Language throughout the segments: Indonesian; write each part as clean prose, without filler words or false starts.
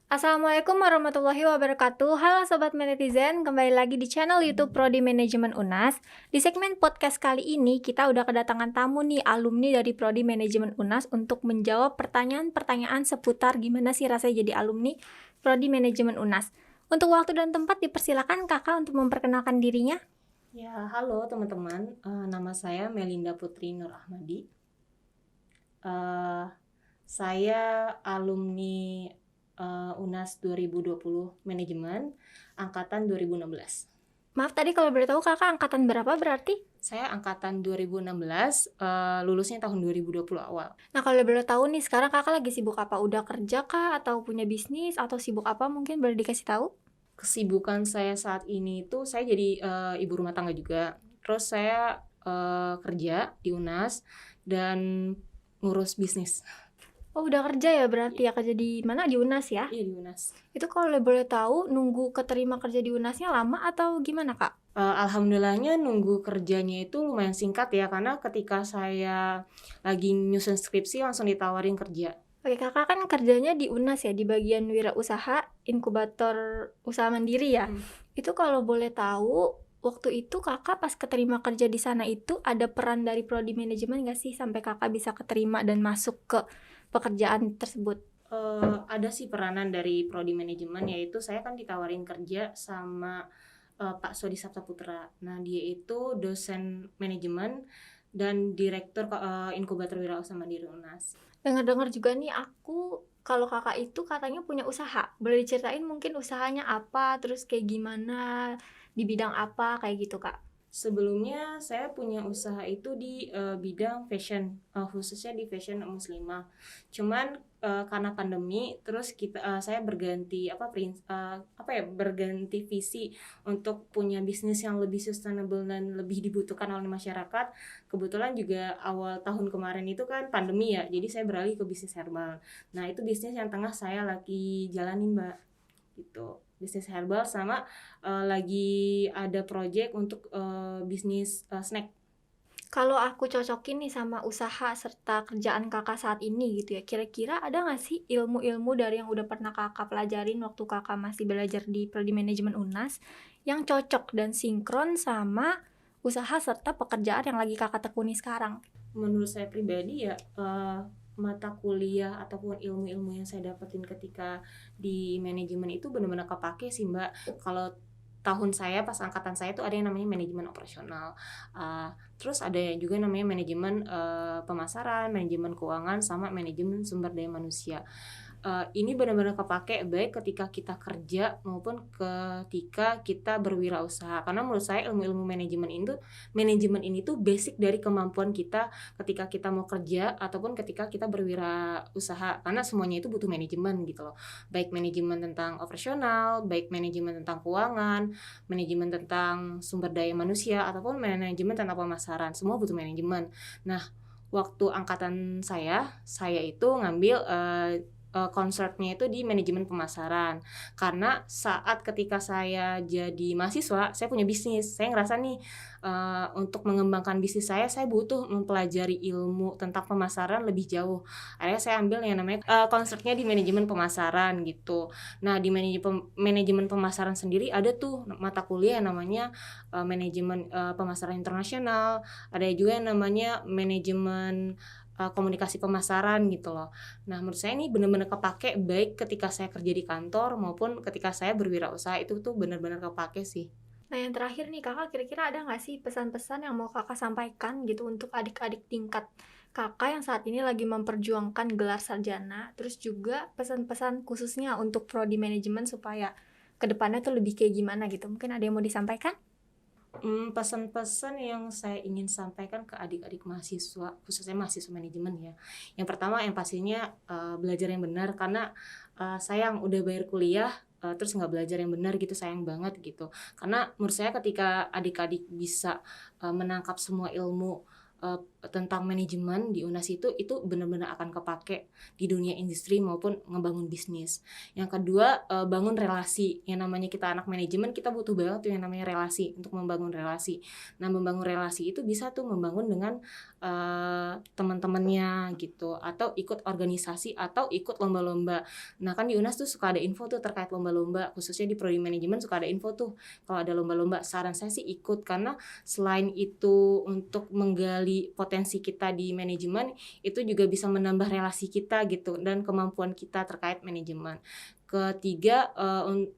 Assalamualaikum warahmatullahi wabarakatuh. Halo Sobat Netizen, kembali lagi di channel YouTube Prodi Manajemen UNAS. Di segmen podcast kali ini, kita udah kedatangan tamu nih, alumni dari Prodi Manajemen UNAS untuk menjawab pertanyaan-pertanyaan seputar gimana sih rasanya jadi alumni Prodi Manajemen UNAS. Untuk waktu dan tempat dipersilakan kakak untuk memperkenalkan dirinya. Ya, halo teman-teman. Nama saya Melinda Putri Nur Ahmadi. Saya alumni UNAS 2020 Manajemen, angkatan 2016. Maaf tadi kalau boleh tahu kakak angkatan berapa berarti? Saya angkatan 2016, lulusnya tahun 2020 awal. Nah kalau boleh tahu nih sekarang kakak lagi sibuk apa? Udah kerja kah? Atau punya bisnis? Atau sibuk apa mungkin boleh dikasih tahu? Kesibukan saya saat ini itu saya jadi ibu rumah tangga juga. Terus saya kerja di UNAS dan ngurus bisnis. Oh udah kerja ya berarti ya, kerja di mana? Di UNAS ya? Iya, di UNAS. Itu kalau boleh tahu nunggu keterima kerja di UNASnya lama atau gimana kak? Alhamdulillahnya nunggu kerjanya itu lumayan singkat ya, karena ketika saya lagi nyusun skripsi langsung ditawarin kerja. Oke kakak kan kerjanya di UNAS ya, di bagian wirausaha inkubator usaha mandiri ya. Itu kalau boleh tahu waktu itu kakak pas keterima kerja di sana itu ada peran dari prodi manajemen nggak sih sampai kakak bisa keterima dan masuk ke pekerjaan tersebut? Ada sih peranan dari prodi manajemen, yaitu saya kan ditawarin kerja sama Pak Sodi Saptaputra. Nah, dia itu dosen manajemen dan direktur inkubator wirausaha mandiri UNAS. Dengar-dengar juga nih aku kalau kakak itu katanya punya usaha. Boleh diceritain mungkin usahanya apa, terus kayak gimana, di bidang apa, kayak gitu kak? Sebelumnya saya punya usaha itu di bidang fashion, khususnya di fashion muslimah. Cuman karena pandemi, terus saya berganti berganti visi untuk punya bisnis yang lebih sustainable dan lebih dibutuhkan oleh masyarakat. Kebetulan juga awal tahun kemarin itu kan pandemi ya, jadi saya beralih ke bisnis herbal. Nah itu bisnis yang tengah saya lagi jalanin, Mbak, gitu. Bisnis herbal sama lagi ada project untuk bisnis snack. Kalau aku cocokin nih sama usaha serta kerjaan kakak saat ini gitu ya, kira-kira ada nggak sih ilmu-ilmu dari yang udah pernah kakak pelajarin waktu kakak masih belajar di Prodi Manajemen UNAS yang cocok dan sinkron sama usaha serta pekerjaan yang lagi kakak tekuni sekarang? Menurut saya pribadi ya, mata kuliah ataupun ilmu-ilmu yang saya dapetin ketika di manajemen itu benar-benar kepake sih, Mbak. Kalau tahun saya pas angkatan saya tuh ada yang namanya manajemen operasional, terus ada juga namanya manajemen pemasaran, manajemen keuangan, sama manajemen sumber daya manusia. Ini benar-benar kepake baik ketika kita kerja maupun ketika kita berwirausaha. Karena menurut saya ilmu-ilmu manajemen ini tuh basic dari kemampuan kita ketika kita mau kerja ataupun ketika kita berwirausaha. Karena semuanya itu butuh manajemen gitu loh. Baik manajemen tentang operasional, baik manajemen tentang keuangan, manajemen tentang sumber daya manusia, ataupun manajemen tentang pemasaran. Semua butuh manajemen. Nah, waktu angkatan saya itu ngambil concertnya itu di manajemen pemasaran. Karena saat ketika saya jadi mahasiswa, saya punya bisnis. Saya ngerasa nih untuk mengembangkan bisnis saya butuh mempelajari ilmu tentang pemasaran lebih jauh. Akhirnya saya ambil yang namanya concertnya di manajemen pemasaran gitu. Nah, di manajemen pemasaran sendiri ada tuh mata kuliah yang namanya manajemen pemasaran internasional. Ada juga yang namanya manajemen komunikasi pemasaran gitu loh. Nah, menurut saya ini benar-benar kepake baik ketika saya kerja di kantor maupun ketika saya berwirausaha, itu tuh benar-benar kepake sih. Nah yang terakhir nih kakak, kira-kira ada nggak sih pesan-pesan yang mau kakak sampaikan gitu untuk adik-adik tingkat kakak yang saat ini lagi memperjuangkan gelar sarjana, terus juga pesan-pesan khususnya untuk prodi manajemen supaya kedepannya tuh lebih kayak gimana gitu, mungkin ada yang mau disampaikan? Pesan-pesan yang saya ingin sampaikan ke adik-adik mahasiswa, khususnya mahasiswa manajemen ya. Yang pertama yang pastinya belajar yang benar, karena sayang udah bayar kuliah terus nggak belajar yang benar gitu, sayang banget gitu. Karena menurut saya ketika adik-adik bisa menangkap semua ilmu tentang manajemen di UNAS itu benar-benar akan kepake di dunia industri maupun ngebangun bisnis. Yang kedua, bangun relasi. Yang namanya kita anak manajemen, kita butuh banget tuh yang namanya relasi, untuk membangun relasi. Nah, membangun relasi itu bisa tuh membangun dengan teman-temannya gitu, atau ikut organisasi, atau ikut lomba-lomba. Nah, kan di UNAS tuh suka ada info tuh terkait lomba-lomba, khususnya di prodi manajemen suka ada info tuh kalau ada lomba-lomba. Saran saya sih ikut, karena selain itu untuk menggali potensi kita di manajemen, itu juga bisa menambah relasi kita gitu dan kemampuan kita terkait manajemen. Ketiga,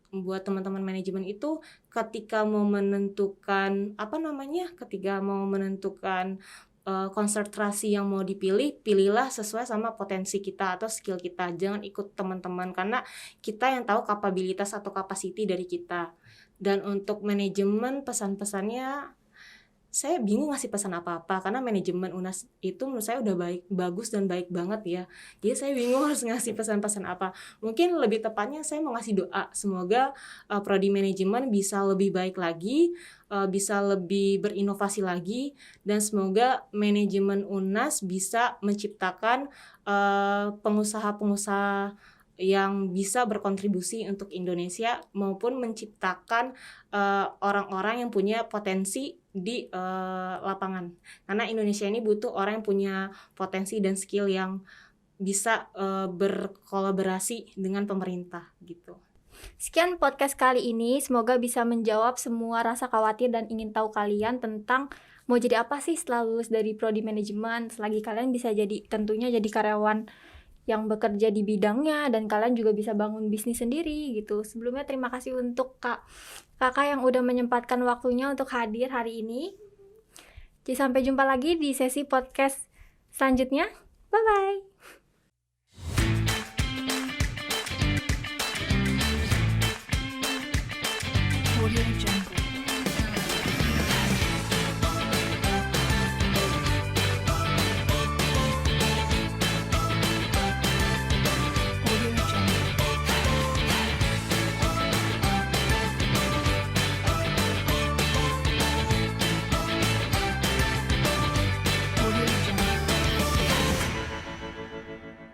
buat teman-teman manajemen itu ketika mau menentukan konsentrasi yang mau dipilih, pilihlah sesuai sama potensi kita atau skill kita. Jangan ikut teman-teman, karena kita yang tahu kapabilitas atau capacity dari kita. Dan untuk manajemen, pesan-pesannya saya bingung ngasih pesan apa-apa, karena manajemen UNAS itu menurut saya udah bagus dan baik banget ya. Jadi saya bingung harus ngasih pesan-pesan apa. Mungkin lebih tepatnya saya mau ngasih doa, semoga prodi manajemen bisa lebih baik lagi, bisa lebih berinovasi lagi, dan semoga manajemen UNAS bisa menciptakan pengusaha-pengusaha yang bisa berkontribusi untuk Indonesia, maupun menciptakan orang-orang yang punya potensi di lapangan. Karena Indonesia ini butuh orang yang punya potensi dan skill yang bisa berkolaborasi dengan pemerintah gitu. Sekian podcast kali ini, semoga bisa menjawab semua rasa khawatir dan ingin tahu kalian tentang mau jadi apa sih setelah lulus dari prodi manajemen. Selagi kalian bisa tentunya jadi karyawan yang bekerja di bidangnya, dan kalian juga bisa bangun bisnis sendiri gitu. Sebelumnya terima kasih untuk kakak yang udah menyempatkan waktunya untuk hadir hari ini. Jadi sampai jumpa lagi di sesi podcast selanjutnya. Bye bye.